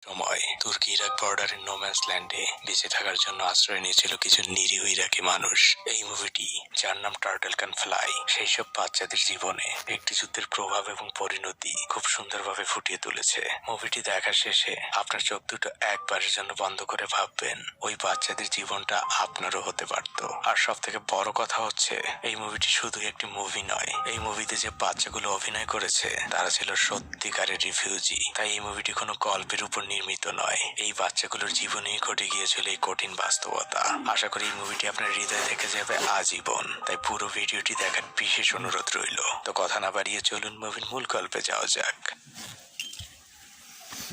সময় তুর্কি ইরাক বর্ডারের নোম্যান্স ল্যান্ডে বেঁচে থাকার জন্য আশ্রয় নিয়েছিল কিছু নিরীহ ইরাকি মানুষ। এই মুভিটি, যার নাম টার্টল ক্যান ফ্লাই, সেই সব বাচ্চাদের জীবনে একটি যুদ্ধের প্রভাব এবং পরিণতি খুব সুন্দরভাবে ফুটিয়ে তুলেছে। মুভিটি দেখার শেষে আপনার চোখ দুটো একবারের জন্য বন্ধ করে ভাববেন ওই বাচ্চাদের জীবনটা আপনারও হতে পারত। আর সব থেকে বড় কথা হচ্ছে, এই মুভিটি শুধু একটি মুভি নয়, এই মুভিতে যে বাচ্চাগুলো অভিনয় করেছে তারা ছিল সত্যিকারের রিফিউজি। তাই এই মুভিটি কোনো গল্পের উপর নির্মিত নয়, এই বাচ্চাগুলোর জীবনেই ঘটে গিয়েছিল এই কঠিন বাস্তবতা। আশা করি এই মুভিটি আপনার হৃদয়ে দেখে যাবে আজীবন। তাই পুরো ভিডিওটি দেখার বিশেষ অনুরোধ রইল। তো কথা না বাড়িয়ে চলুন মুভির মূল গল্পে যাওয়া যাক।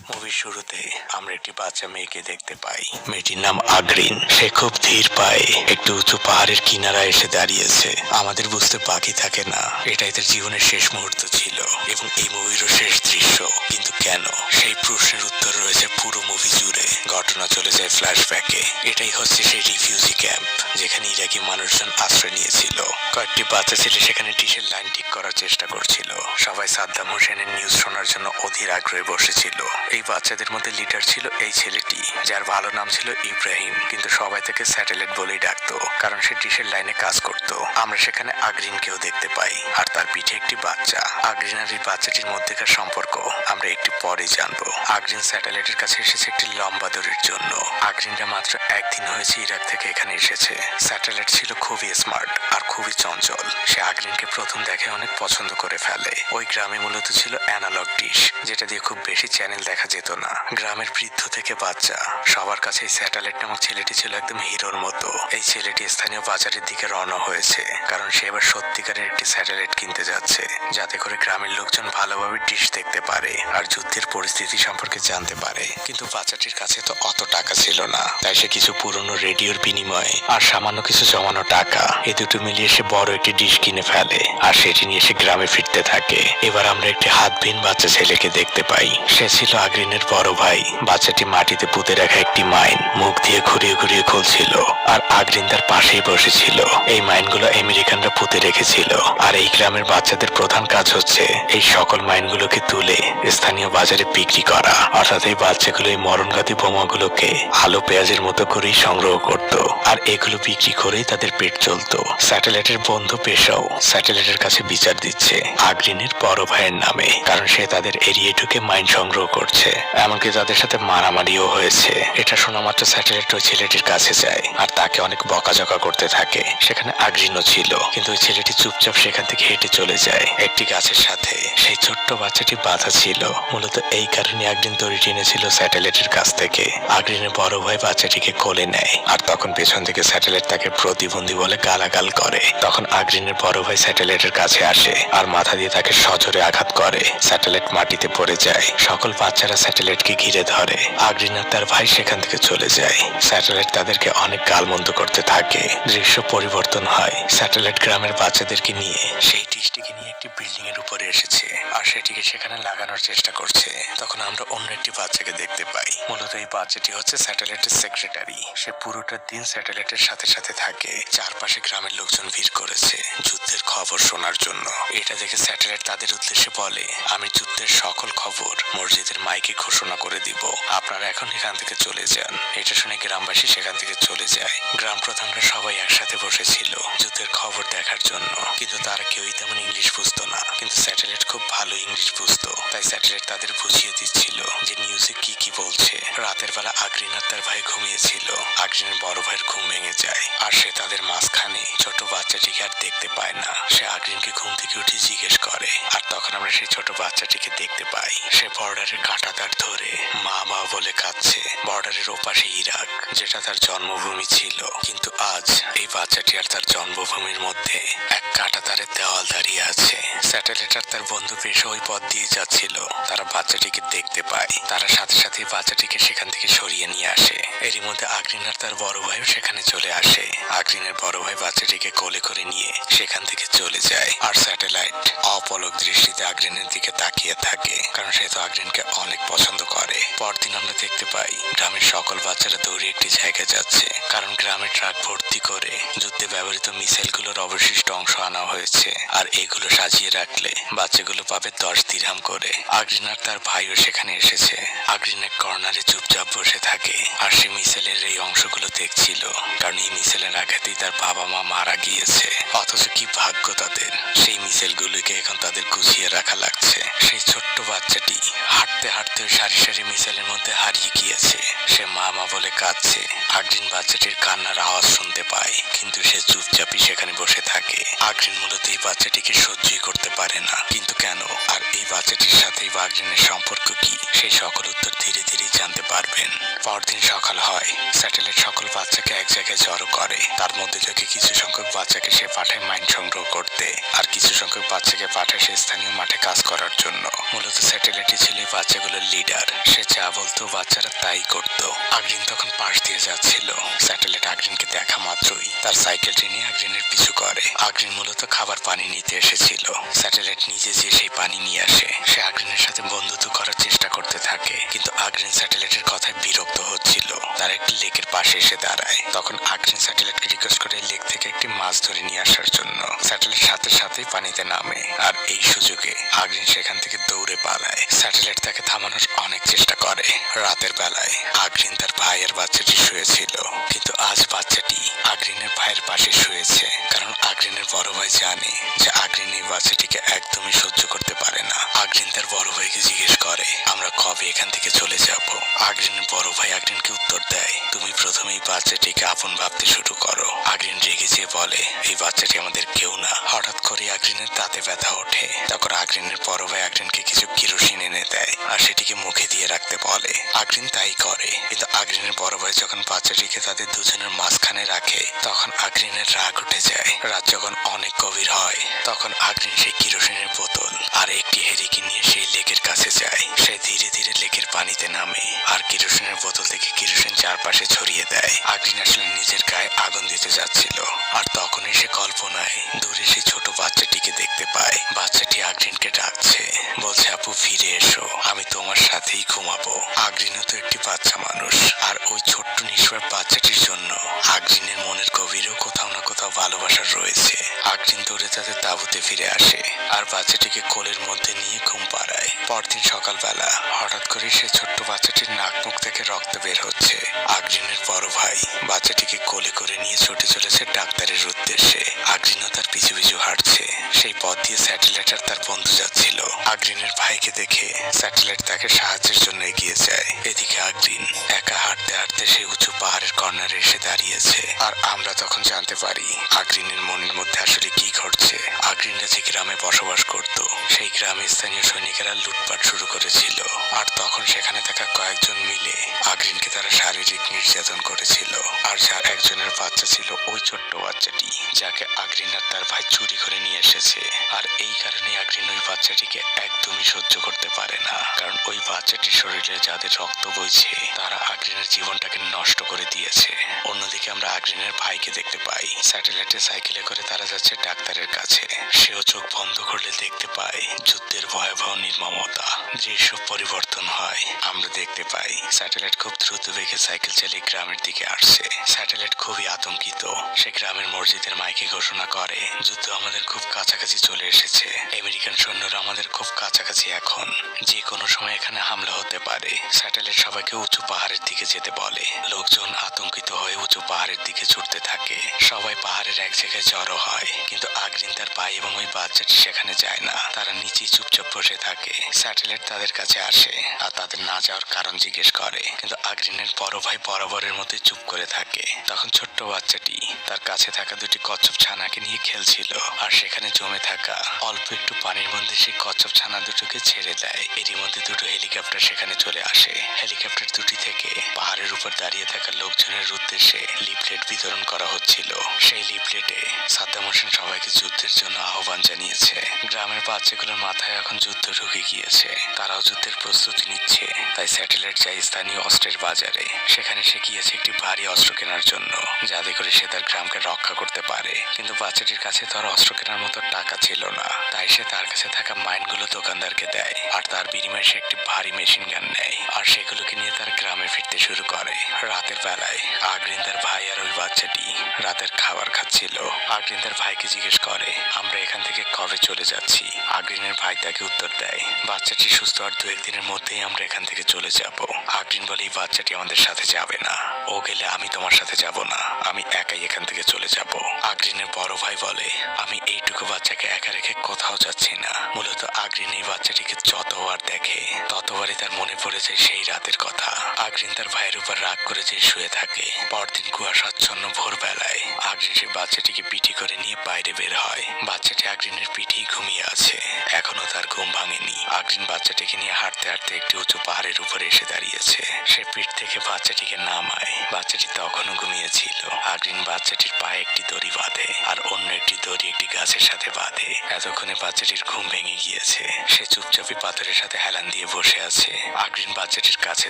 মুভির শুরুতে আমরা একটি বাচ্চা মেয়েকে দেখতে পাই। মেয়েটির নাম আগ্রিন। সে খুব ধীর পায়ে একটু উঁচু পাহাড়ের কিনারায় এসে দাঁড়িয়েছে। আমাদের বুঝতে বাকি থাকে না এটা এদের জীবনের শেষ মুহূর্ত ছিল এবং এই মুভিরও শেষ দৃশ্য। কিন্তু কেন, সেই প্রশ্নের উত্তর রয়েছে পুরো মুভি জুড়ে। ঘটনা চলে যায় ফ্ল্যাশব্যাকে। এটাই হচ্ছে সেই রিফিউজি ক্যাম্প যেখানে ইরাকি মানুষজন আশ্রয় নিয়েছিল। কয়েকটি বাচ্চা ছেলে সেখানে ডিশের লাইন ঠিক করার চেষ্টা করছিল। সবাই সাদ্দাম হোসেনের নিউজ শোনার জন্য অধীর আগ্রহে বসেছিল। এই বাচ্চাদের মধ্যে লিডার ছিল এই ছেলেটি, যার ভালো নাম ছিল ইব্রাহিম, কিন্তু সবাই তাকে স্যাটেলাইট বলেই ডাকতো কারণ সে ডিশের লাইনে কাজ করত। আমরা সেখানে আগ্রিনকেও দেখতে পাই, আর তার পিঠে একটি বাচ্চা। আগ্রিন আর এই বাচ্চাটির মধ্যেকার সম্পর্ক আমরা একটু পরে জানবো। আগ্রিন স্যাটেলাইটের কাছে এসেছে একটি লম্বা দৌড়ের জন্য। আগ্রিনরা মাত্র একদিন হয়েছে ইরাক থেকে এখানে এসেছে। স্যাটেলাইট ছিল খুবই স্মার্ট আর খুবই চঞ্চল। সে আগ্রিনকে প্রথম দেখে অনেক পছন্দ করে ফেলে। ওই গ্রামে মূলত ছিল অ্যানালগ ডিশ, যেটা দিয়ে খুব বেশি চ্যানেল দেখা যেত না। গ্রামের বৃদ্ধ থেকে বাচ্চা সবার কাছে এই স্যাটেলাইট নামক ছেলেটি ছিল একদম হিরোর মতো। এই ছেলেটি স্থানীয় বাজারের দিকে রওনা হয়েছে কারণ সে এবার সত্যিকারের একটি স্যাটেলাইট কিনতে যাচ্ছে, যাতে করে গ্রামের লোকজন ভালোভাবে ডিশ দেখতে পারে আর যুদ্ধের পরিস্থিতি সম্পর্কে জানতে পারে। কিন্তু বাচ্চাটির কাছে তো অত টাকা ছিল না, তাই সে কিছু পুরনো রেডিওর বিনিময়ে আর সামান্য কিছু জমানো টাকা, এ দুটো মিলিয়ে সে বড় একটি ডিশ কিনে ফেলে আর সেটি নিয়ে সে গ্রামে ফিরতে থাকে। এবার আমরা একটি হাতবিহীন বাচ্চা ছেলেকে দেখতে পাই। সে ছিল আগ্রিনের বড় ভাই। বাচ্চাটি মাটিতে পুঁতে রাখা একটি মাইন মুখ দিয়ে ঘুরিয়ে ঘুরিয়ে খুলছিল, আর আগ্রিন তার পাশেই বসেছিল। এই মাইনগুলো আমেরিকানরা পুঁতে রেখেছিল, আর এই গ্রামের বাচ্চাদের প্রধান কাজ হচ্ছে এই সকল মাইনগুলোকে তুলে স্থানীয় বাজারে বিক্রি করা। অর্থাৎ এই বাচ্চাগুলো এই মরণঘাতী বোমাগুলোকে আলু পেঁয়াজের মতো করেই সংগ্রহ করত, আর এগুলো বিক্রি করেই তাদের পেট চলতো। স্যাটেলাইটের বন্ধু পেশাও স্যাটেলাইটের কাছে বিচার দিচ্ছে আগ্রিনের বড় ভাইয়ের নামে, কারণ সে তাদের এরিয়ে ঢুকে মাইন সংগ্রহ করছে। এমনকি তাদের সাথে মারামারিও হয়েছে। এটা শোনা মাত্র স্যাটেলাইট ওই ছেলেটির কাছে যায় আর তাকে অনেক বকাঝকা করতে থাকে। সেখানে আগ্রিনও ছিল, কিন্তু ওই ছেলেটি চুপচাপ সেখান থেকে হেঁটে চলে যায় একটি গাছের সাথে। সেই ছোট্ট বাচ্চাটি বাধা ছিল। মূলত এই কারণে আগ্রিন দড়িটি এনেছিল স্যাটেলাইটের কাছ থেকে। আগ্রিনের বড় ভাই বাচ্চাটিকে কোলে নেয়, আর তখন পেছন থেকে স্যাটেলাইট তাকে প্রতিবন্ধী বলে গালাগাল করে। তখন আগ্রিনের বড় ভাই স্যাটেলাইটের কাছে আসে আর মাথা দিয়ে তাকে সজোরে আঘাত করে। স্যাটেলাইট মাটিতে পড়ে যায়। সকল বাচ্চারা স্যাটেলাইটকে ঘিরে ধরে। আগ্রিন আর তার ভাই সেখান থেকে চলে যায়। স্যাটেলাইট তাদেরকে অনেক গালমন্দ করতে থাকে। দৃশ্য পরিবর্তন হয়। স্যাটেলাইট গ্রামের বাচ্চাদেরকে নিয়ে সেই ডিশটিকে নিয়ে একটি বিল্ডিং এর উপরে এসেছে আর সেটিকে সেখানে লাগানোর চেষ্টা করছে। তখন আমরা অন্য একটি বাচ্চাকে দেখতে পাই। মূলত এই বাচ্চাটি হচ্ছে স্যাটেলাইটের সেক্রেটারি। সে পুরোটা দিন স্যাটেলাইটের সাথে সাথে থাকে। চারপাশে গ্রামের লোকজন ভিড় করেছে যুদ্ধের খবর শোনার জন্য। এটা দেখে স্যাটেলাইট তাদের উদ্দেশ্যে বলে, আমি যুদ্ধের সকল খবর মসজিদের মাইকে ঘোষণা করে দিব, আপনারা এখন এখান থেকে চলে যান। এটা শুনে গ্রামবাসী সেখান থেকে চলে যায়। গ্রাম প্রধানরা সবাই একসাথে বসেছিল যুদ্ধের খবর দেখার জন্য, কিন্তু তারা কেউই তেমন ইংলিশ বুঝতো না। কিন্তু স্যাটেলাইট খুব ভালো ইংলিশ বুঝতো, তাই স্যাটেলাইট তাদের বুঝিয়ে দিচ্ছিল যে নিউজে কি কি বলছে। রাতের বেলা আগ্রিন আর তার ভাই ঘুমিয়েছিল। আগ্রিনের বড় ভাইয়ের ঘুম ভেঙে যায় আর সে তাদের মাঝখানে ছোট বাচ্চাটিকে আর দেখতে পায় না। সে আগ্রিনকে ঘুম থেকে উঠে জিজ্ঞেস করে, আর তখন আমরা সেই ছোট বাচ্চাটিকে দেখতে পাই। সে বর্ডারের কাঁটাতার ধরে মা মা বলে কাঁদছে। বর্ডারের ওপাশে ইরাক, যেটা তার জন্মভূমি ছিল। কিন্তু আজ এই বাচ্চাটি আর তার জন্মভূমির মধ্যে এক কাঁটাতারের দেওয়াল দাঁড়িয়ে আছে। স্যাটেলাইট আর তার বন্ধু পেশা ওই পথ দিয়ে যাচ্ছিল। তারা বাচ্চাটিকে দেখতে পায়। তারা সাথে সাথে বাচ্চাটিকে সেখান থেকে সরিয়ে নিয়ে আসে। এরই মধ্যে আগ্রিন আর তার তার বড় ভাইও সেখানে চলে আসে। আগ্রিনের বড় ভাই বাচ্চাটিকে কোলে করে নিয়ে সেখান থেকে চলে যায়। আর স্যাটেলাইট অপলক দৃষ্টিতে আগ্রিনের দিকে তাকিয়ে থাকে, কারণ সে তো আগ্রিনকে অনেক পছন্দ করে। পরদিন আমরা দেখতে পাই গ্রামের সকল বাচ্চারা দৌড়ে একটি জায়গায় যাচ্ছে, কারণ গ্রামের ট্রাক ভর্তি করে যুদ্ধে ব্যবহৃত মিসাইলগুলোর অবশিষ্ট অংশ আনা হয়েছে। আর এগুলো সাজিয়ে রাখলে বাচ্চাগুলো পাবে 10 দিরহাম করে। আগ্রিন আর তার ভাইও সেখানে এসেছে। আগ্রিন এক কর্নারে চুপচাপ বসে থাকে আর সে মিসাইলের এই অংশগুলো দেখছিল, কারণ এই মিসাইলের আঘাতেই তার বাবা মা মারা গিয়েছে। অথচ কি ভাগ্য তাদের, সেই মিসাইলগুলোকে এখন তাদের গুছিয়ে রাখা লাগছে। সেই ছোট্ট বাচ্চাটি হাঁটতে হাঁটতে সারি সারি মিসাইলের মধ্যে হারিয়ে গিয়েছে। সে মা মা বলে কাঁদছে। আগ্রিন বাচ্চাটির কান্নার আওয়াজ শুনতে পায়, কিন্তু সে চুপচাপই সেখানে বসে থাকে। আগ্রিন মূলত এই বাচ্চাটিকে সহ্যই করতে পারে না, কিন্তু কেন, আর এই বাচ্চাটির সাথেই বা আগ্রিনের সম্পর্ক কি, সেই সকল উত্তর ধীরে ধীরে জানতে পারবেন। পরদিন সকাল হয়। স্যাটেলাইট সকল বাচ্চাকে এক জায়গায় জড়ো করে। তার মধ্যে থেকে কিছু সংখ্যক বাচ্চাকে সে পাঠায় মাইন সংগ্রহ করতে, আর কিছু সংখ্যক বাচ্চাকে পাঠায় সে স্থানীয় মাঠে কাজ করার জন্য। মূলত স্যাটেলাইটই ছিল এই বাচ্চাগুলোর লিডার। সে যা বলতো বাচ্চারা তাই করত। আগ্রিন তখন পাশ দিয়ে যাচ্ছিল। স্যাটেলাইট আগ্রিনকে দেখা মাত্রই তার সাইকেলটি নিয়ে আগ্রিনের পিছু করে। আগ্রিন মূলত খাবার পানি নিতে এসেছিল। স্যাটেলাইট নিজে যে সেই পানি নিয়ে আসে। সে আগ্রিনের সাথে বন্ধুত্ব করার চেষ্টা করতে থাকে, কিন্তু আগ্রিন স্যাটেলাইটের কথায় বিরক্ত হচ্ছিল। তার একটি লেকের পাশে এসে দাঁড়ায়। তখন আগ্রিন স্যাটেলাইটকে রিকোয়েস্ট করে লেক থেকে একটি মাছ ধরে নিয়ে আসার জন্য। স্যাটেলাইট সাথে সাথেই পানিতে নামে, আর এই সুযোগে আগ্রিন সেখান থেকে দৌড়ে পালায়। স্যাটেলাইট তাকে থামানোর অনেক চেষ্টা করে। রাতের বেলায় আগ্রিন তার ভাইয়ের বাচ্চাটি শুয়েছিল, কিন্তু আজ বাচ্চাটি আগ্রিনের ভাইয়ের পাশে শুয়েছে, কারণ আগ্রিনের বড় ভাই জানে যে আগ্রিন এই বাচ্চাটিকে একদমই সহ্য করতে পারে না। আগ্রিন তার বড় ভাইকে জিজ্ঞেস করে, আমরা কবে এখান থেকে চলে যাব? আগ্রিনের বড় ভাই আগ্রিনকে উত্তর দেয়, তুমি প্রথমেই বাচ্চাটিকে আপন ভাবতে শুরু করো। আগ্রিন রেগে যেয়ে বলে, এই বাচ্চাটি আমাদের কেউ না। হঠাৎ করে আগ্রিনের দাঁতে ব্যথা ওঠে। তখন আগ্রিনের বড় ভাই আগ্রিনকে কিছু কেরোসিন এনে দেয় আর সেটিকে মুখে দিয়ে রাখতে বলে। আগ্রিন তাই করে, কিন্তু আগ্রিনের বড় ভাই যখন বাচ্চাটিকে তাদের দুজনের মাঝখানে রাখে, তখন আগ্রিনের রাগ উঠে যায়। রাত যখন অনেক গভীর হয়, তখন আগ্রিন সেই কেরোসিনের বোতল আর একটি হেরিকে নিয়ে সেই লেকের কাছে যায়। সে ধীরে ধীরে লেকের পানিতে নামে আর কেরোসিনের বোতল থেকে কেরোসিন চারপাশে ছড়িয়ে দেয়। আগ্রিন আসলে নিজের গায়ে আগুন দিতে যাচ্ছিল, আর তখনই সে কল্পনায় দূরে সেই ছোট বাচ্চাটিকে দেখতে পায়। বাচ্চাটি আগ্রিনকে ডাকছে, বলছে, আপু ফিরে এসো, আমি তোমার সাথেই ঘুমাবো। আগ্রিনও তো একটি বাচ্চা মানুষ, আর ওই ছোট্ট নিষ্পাপ বাচ্চাটির জন্য আগ্রিনের মনের গভীরেও কোথাও না কোথাও ভালোবাসা রয়েছে। আগ্রিন দৌড়ে তাদের তাঁবুতে ফিরে আসে আর বাচ্চাটিকে কোলের মধ্যে নিয়ে ঘুম পাড়ায়। পরদিন সকালবেলা হঠাৎ করে সে ছোট্ট বাচ্চাটির নাক মুখ থেকে রক্ত বের হচ্ছে। আগ্রিনের বড় ভাই বাচ্চাটিকে কোলে করে নিয়ে ছুটে চলেছে ডাক্তারের উদ্দেশ্যে। আগ্রিনও তার পিছু পিছু হাঁটছে। সেই পথ দিয়ে স্যাটেলাইট আর তার বন্ধু যাচ্ছিল। আগ্রিনের ভাইকে দেখে স্যাটেলাইট তাকে সাহায্যের জন্য এগিয়ে যায়। এদিকে আগ্রিন একা হাঁটতে হাঁটতে সেই উঁচু পাহাড়ের কর্নারে এসে দাঁড়িয়েছে। আর আমরা তখন জানতে পারি আগ্রিনের মনের মধ্যে আসলে কি ঘটছে। আগ্রিনরা যে গ্রামে বসবাস করত, সেই গ্রামে স্থানীয় সৈনিকেরা লুটপাট শুরু করেছিল। আর তখন সেখানে থাকা কয়েকজন মিলে আগ্রিনকে তারা শারীরিক নির্যাতন করেছিল। আর যার একজনের বাচ্চা ছিল ওই ছোট্ট বাচ্চাটি, যাকে আগ্রিন আর তার ভাই চুরি করে নিয়ে এসেছে। আর এই কারণে আগ্রিন ওই বাচ্চাটিকে একদমই সহ্য করতে পারে না, কারণ ওই বাচ্চাটির শরীরে যাদের রক্ত বইছে তারা আগ্রিনের জীবনটাকে নষ্ট করে দিয়েছে। অন্যদিকে আমরা আগ্রিনের ভাইকে দেখতে পাই স্যাটেলাইটে সাইকেলে করে তারা যাচ্ছে ডাক্তারের কাছে। সেও চোখ বন্ধ করলে দেখতে পায় যুদ্ধের ভয়াবহ নির্মমতা। যেসব পরিবর্তন হয় আমরা দেখতে পাই স্যাটেলাইট খুব দ্রুত বেগে সাইকেল চালিয়ে গ্রামের দিকে আসছে। স্যাটেলাইট খুবই আতঙ্কিত। সে গ্রামের মসজিদের মাইকে ঘোষণা করে, যুদ্ধ আমাদের খুব কাছাকাছি চলে এসেছে। আমেরিকান সৈন্যরা আমাদের খুব কাছাকাছি, এখন যে কোনো সময় এখানে হামলা হতে পারে। স্যাটেলাইট সবাইকে উঁচু পাহাড়ের দিকে যেতে বলে। লোকজন আতঙ্কিত হয়ে উঁচু পাহাড়ের দিকে ছুটতে থাকে। সবাই পাহাড়ের এক জায়গায় জড়ো হয়, কিন্তু আগ্রিন তার ভাই এবং ওই বাচ্চাটি সেখানে যায় না। তারা নিচেই চুপচাপ বসে থাকে। স্যাটেলাইট তাদের কাছে আসে আর তাদের না যাওয়ার কারণ জিজ্ঞেস করে, কিন্তু আগ্রিনের বড় ভাই বরাবরের মধ্যে চুপ করে থাকে। তখন ছোট্ট বাচ্চাটি তার কাছে থাকা দুটি কচ্ছপ ছানাকে নিয়ে খেলছিল, আর সেখানে জমে থাকা অল্প একটু পানির মধ্যে সেই কচ্ছপ ছানা দুটোকে ছেড়ে দেয়। এরই মধ্যে দুটো হেলিকপ্টার সেখানে চলে আসে। হেলিকপ্টার দুটি থেকে পাহাড়ের উপর দাঁড়িয়ে থাকা লোকজনের জনগণের উদ্দেশ্যে লিফলেট বিতরণ করা হচ্ছিল। সেই লিফলেটে সাদ্দাম হোসেন সবাইকে যুদ্ধের জন্য আহ্বান জানিয়েছে। গ্রামের বাচ্চাগুলোর মাথায় এখন যুদ্ধ ঢুকে গিয়েছে, তারাও যুদ্ধের প্রস্তুতি নিচ্ছে। তাই স্যাটেলাইট যায় স্থানীয় অস্ত্রের বাজারে। সেখানে সে গিয়েছে একটি ভারী অস্ত্র কেনার জন্য, যাতে করে সে তার গ্রামকে রক্ষা করতে পারে। কিন্তু বাচ্চাটির কাছে তো আর অস্ত্র কেনার মতো টাকা ছিল না। তাই সে তার কাছে থাকা মাইনগুলো দোকানদারকে দেয়, আর তার বিনিময়ে সে একটি ভারী মেশিন গান নেয়, আর সেগুলোকে নিয়ে তার গ্রামে ফিরতে শুরু করে। রাতের বেলায় আগ্রিন, তার ভাই আর ওই বাচ্চাটি রাতের খাবার খাচ্ছিল। আগ্রিন তার ভাইকে জিজ্ঞেস করে, আমরা এখান থেকে কবে চলে যাচ্ছি? আগ্রিনের ভাই তাকে উত্তর দেয়, বাচ্চাটি সুস্থ আর 2-1 দিনের মধ্যেই আমরা এখান থেকে চলে যাব। আগ্রিন বলে, এই বাচ্চাটি আমাদের সাথে যাবে না, ও গেলে আমি তোমার সাথে যাব না, আমি একাই এখান থেকে চলে যাব। আগ্রিনের বড় ভাই বলে, আমি এইটুকু বাচ্চাকে একা রেখে কোথাও যাচ্ছি না। মূলত আগ্রিন এই বাচ্চাটিকে যতবার দেখে ততবারই তার মনে পড়ে যায় সেই রাতের কথা। আগ্রিন তার ভাইয়ের উপর রাগ করে যে শুয়ে থাকে। পরদিন কুয়াশাচ্ছন্ন ভোরবেলায় আগ্রিন সেই বাচ্চাটিকে পিঠে করে নিয়ে বাইরে বের হয়। বাচ্চাটি আগ্রিনের পিঠেই ঘুমিয়ে আছে, এখনো তার ঘুম ভাঙেনি। আগ্রিন বাচ্চাটিকে নিয়ে হাঁটতে হাঁটতে একটি উঁচু পাহাড়ের উপরে এসে দাঁড়িয়েছে। সে পিঠ থেকে বাচ্চাটিকে নামায়। বাচ্চাটি তখনও ঘুমিয়েছিল। আগ্রিন বাচ্চাটির পায়ে একটি দড়ি বাঁধে, আর অন্য একটি দড়ি একটি গাছের সাথে বাঁধে। এতক্ষণে বাচ্চাটির ঘুম ভেঙে গিয়েছে। সে চুপচাপি পাথরের সাথে হেলান দিয়ে বসে আছে। আগ্রিন বাচ্চাটির কাছে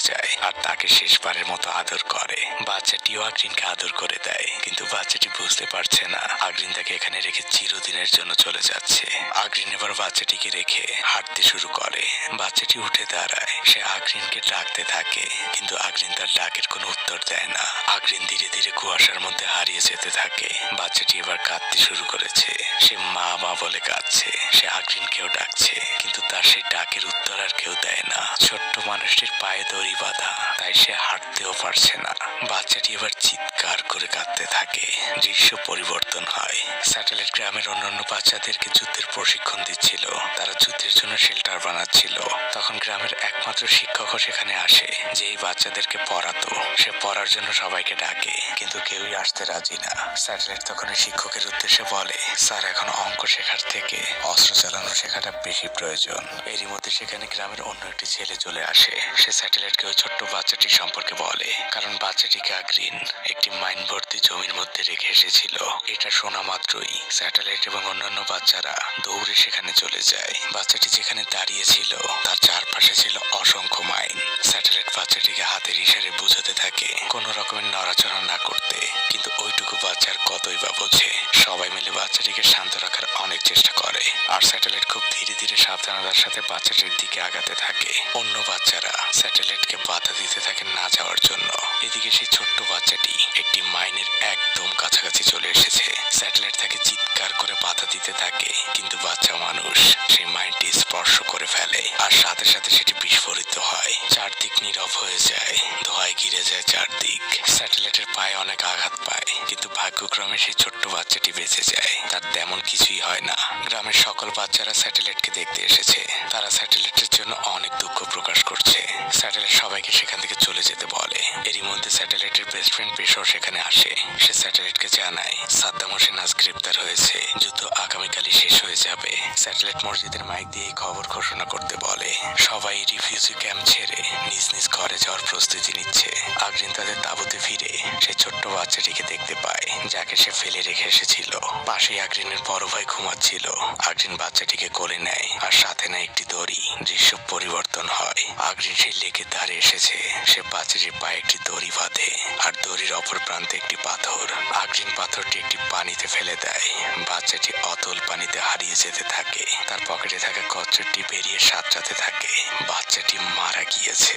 যায় আর তাকে শেষবারের মতো আদর করে। বাচ্চাটিও আগ্রিনকে আদর করে দেয়, কিন্তু বাচ্চাটি বুঝতে পারছে না আগ্রিন তাকে এখানে রেখে চিরদিনের জন্য চলে যাচ্ছে। আগ্রিন এবার বাচ্চাটিকে রেখে হাঁটতে শুরু করে। বাচ্চাটি উঠে দাঁড়ায়। সে আগ্রিনকে ডাকতে থাকে, কিন্তু আগ্রিন তার ডাকের কোনো উত্তর দেয় না। আগ্রিন ধীরে ধীরে কুয়াশার মধ্যে হারিয়ে যেতে থাকে। বাচ্চাটি এবার কাঁদতে শুরু করেছে। সে মা মা বলে কাঁদছে। সে আগ্রিনকেও ডাকছে, কিন্তু তার সেই ডাকের উত্তর আর কেউ দেয় না। ছোট্ট মানুষটির পায়ে দড়ি বাঁধা, তাই সে হাঁটতেও পারছে না। বাচ্চাটি এবার চিৎকার করে কাঁদতে থাকে। দৃশ্য পরিবর্তন হয়। স্যাটেলাইট গ্রামের অন্যান্য বাচ্চাদেরকে যুদ্ধের প্রশিক্ষণ দিচ্ছিল। তারা যুদ্ধের জন্য শেল্টার বানাচ্ছিল। তখন গ্রামের একমাত্র শিক্ষকও সেখানে আসে, যে এই বাচ্চাদেরকে পড়াতো। সে পড়ার জন্য সবাইকে ডাকে, কিন্তু কেউই আসতে রাজি না। স্যাটেলাইট তখন শিক্ষকের উদ্দেশ্যে বলে, স্যার, এখন অঙ্ক শেখার থেকে অস্ত্র চালানো শেখাটা বেশি প্রয়োজন। এরই মধ্যে সেখানে গ্রামের অন্য একটি ছেলে চলে আসে। সে স্যাটেলাইটকে ওই ছোট্ট বাচ্চাটির সম্পর্কে বলে, কারণ বাচ্চাটিকে আগ্রিন একটি মাইন ভর্তি জমির মধ্যে রেখে এসেছিল। এটা শোনা মাত্রই স্যাটেলাইট এবং অন্যান্য বাচ্চারা দৌড়ে সেখানে চলে যায়। বাচ্চাটি যেখানে দাঁড়িয়েছিল তার চারপাশে ছিল অসংখ্য মাইন। স্যাটেলাইট বাচ্চাটিকে হাতের ইশারে বুঝাতে থাকে কোনো রকমের নড়াচড়া না করতে, কিন্তু ওইটুকু বাচ্চার কতই বা বোঝে। সবাই মিলে বাচ্চাটিকে শান্ত রাখার অনেক চেষ্টা করে, আর স্যাটেলাইট খুব ধীরে ধীরে সাবধানতার সাথে বাচ্চাটির দিকে আগাতে থাকে। অন্য বাচ্চারা স্যাটেলাইটকে বাধা দিতে থাকে না যাওয়ার জন্য। এদিকে সেই ছোট্ট বাচ্চাটি একটি মাইনের একদম কাছাকাছি চলে এসেছে। স্যাটেলাইট তাকে চিৎকার করে বাধা দিতে থাকে, কিন্তু বাচ্চা মানুষ সেই মাইনটি স্পর্শ করে ফেলে, আর সাথে সাথে সেটি বিস্ফোরিত হয়। চারদিক নীরব হয়ে যায়, ধোঁয়ায় ঘিরে যায় চারদিক। স্যাটেলাইটের পায়ে অনেক আঘাত পায়, কিন্তু ভাগ্যক্রমে সেই ছোট্ট বাচ্চাটি বেঁচে যায়। তার তেমন কিছুই হয় না। গ্রামের সকল বাচ্চারা স্যাটেলাইটকে দেখতে এসেছে। তারা স্যাটেলাইটের জন্য অনেক দুঃখ প্রকাশ করছে। স্যাটেলাইট সবাইকে সেখান থেকে চলে যেতে বলে। এরই মধ্যে স্যাটেলাইটের বেস্ট ফ্রেন্ড পেশাও সেখানে আসে। সে স্যাটেলাইটকে জানায় সাদ্দাম হোসেন আজ গ্রেপ্তার হয়েছে, যুদ্ধ আগামীকালই শেষ হয়ে যাবে। স্যাটেলাইট মসজিদের মাইক দিয়ে এই খবর ঘোষণা করতে বলে। সবাই রিফিউজি ক্যাম্প ছেড়ে নিজ নিজ ঘরে যাওয়ার প্রস্তুতি নিচ্ছে। আগ্রিন তাদের তাঁবুতে ফিরে সেই ছোট্ট বাচ্চাটিকে দেখতে পায়, যাকে সে ফেলে রেখে এসেছিল। পাশেই আগ্রিনের বড় ভাই ঘুমাচ্ছিল। আগ্রিন বাচ্চাটিকে কোলে নেয়, আর সাথে নেয় একটি দড়ি। দৃশ্য পরিবর্তন হয়। আগ্রিন সেই লেকের ধারে এসেছে। সে বাচ্চাটির পায়ে একটি দড়ি বাঁধে, আর দড়ির অপর প্রান্তে একটি পাথর। আগ্রিন পাথরটি একটি পানিতে ফেলে দেয়। বাচ্চাটি অতল পানিতে হারিয়ে যেতে থাকে। তার পকেটে থাকা কচ্ছরটি বেরিয়ে সাঁতরাতে থাকে। বাচ্চাটি মারা গিয়েছে।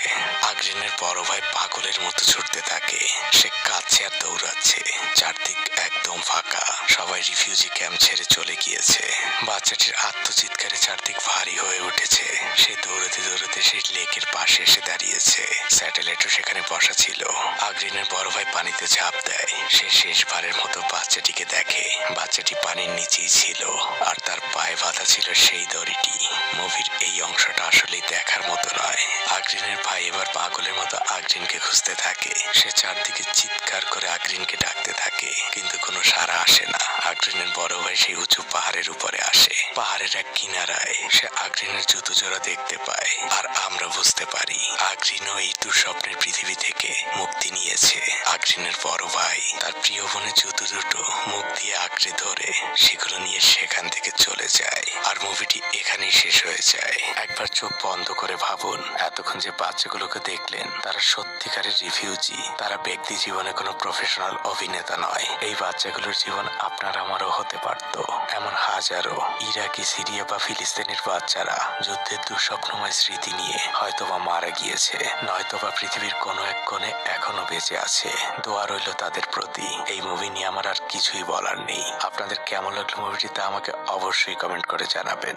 আগ্রিনের বড় ভাই পাগলের মতো ছুটতে থাকে। সে কাঁদছে আর দৌড়াচ্ছে। চারদিক একদম ফাঁকা। সবাই রিফিউজি ক্যাম্প ছেড়ে চলে গিয়েছে। বাচ্চাটির আত্মচিৎকারে চারদিক ভারী হয়ে উঠেছে। সে দৌড়াতে দৌড়াতে সেই লেকের পাশে এসে দাঁড়িয়েছে। স্যাটেলাইটও সেখানে বসা ছিল। আগ্রিনের বড় ভাই পানিতে ঝাঁপ দেয়। সে শেষবারের মতো বাচ্চাটিকে দেখে। বাচ্চাটি পানির নিচেই ছিল, আর তার পায়ে বাঁধা ছিল সেই দড়িটি। মুভির এই অংশটা আসলেই দেখার মতো নয়। আগ্রিনের ভাই এবার পাগলের মতো আগ্রিনকে খুঁজতে থাকে। সে চারদিকে চিৎকার করে আগ্রিনকে ডাকতে থাকে, কিন্তু কোনো সাড়া আসে না। আগ্রিনের বড় ভাই সেই উঁচু পাহাড়ের উপরে আসে। পাহাড়ের এক কিনারায় সে আগ্রিনের জুতো জোড়া দেখতে পায়, আর আমরা বুঝতে পারি আগ্রিনও এই দুঃস্বপ্নের পৃথিবী থেকে মুক্তি নিয়েছে। আগ্রিনের বড় ভাই তার প্রিয় বোনের জুতো দুটো মুখ দিয়ে আঁকড়ে ধরে সেগুলো নিয়ে সেখান থেকে চলে যায়। আর মুভিটি এখানেই শেষ হয়ে যায়। একবার চোখ বন্ধ করে ভাবুন, এতক্ষণ যে বাচ্চাগুলোকে দেখলেন তারা সত্যিকারের রিফিউজি। তারা ব্যক্তি জীবনে কোনো প্রফেশনাল অভিনেতা নয়। এই বাচ্চাগুলোর জীবন আপনার আমারও হতে পারত। এমন হাজারো ইরাকি, সিরিয়া বা ফিলিস্তিনের বাচ্চারা যুদ্ধের দুঃস্বপ্নময় স্মৃতি নিয়ে হয়তোবা মারা গিয়েছে, নয়তোবা পৃথিবীর কোনো এক কোণে এখনো বেঁচে আছে। দোয়া রইল তাদের প্রতি। এই মুভি নিয়ে আমার আর কিছুই বলার নেই। আপনাদের কেমন লাগলো মুভিটি তা আমাকে অবশ্যই কমেন্ট করে জানাবেন।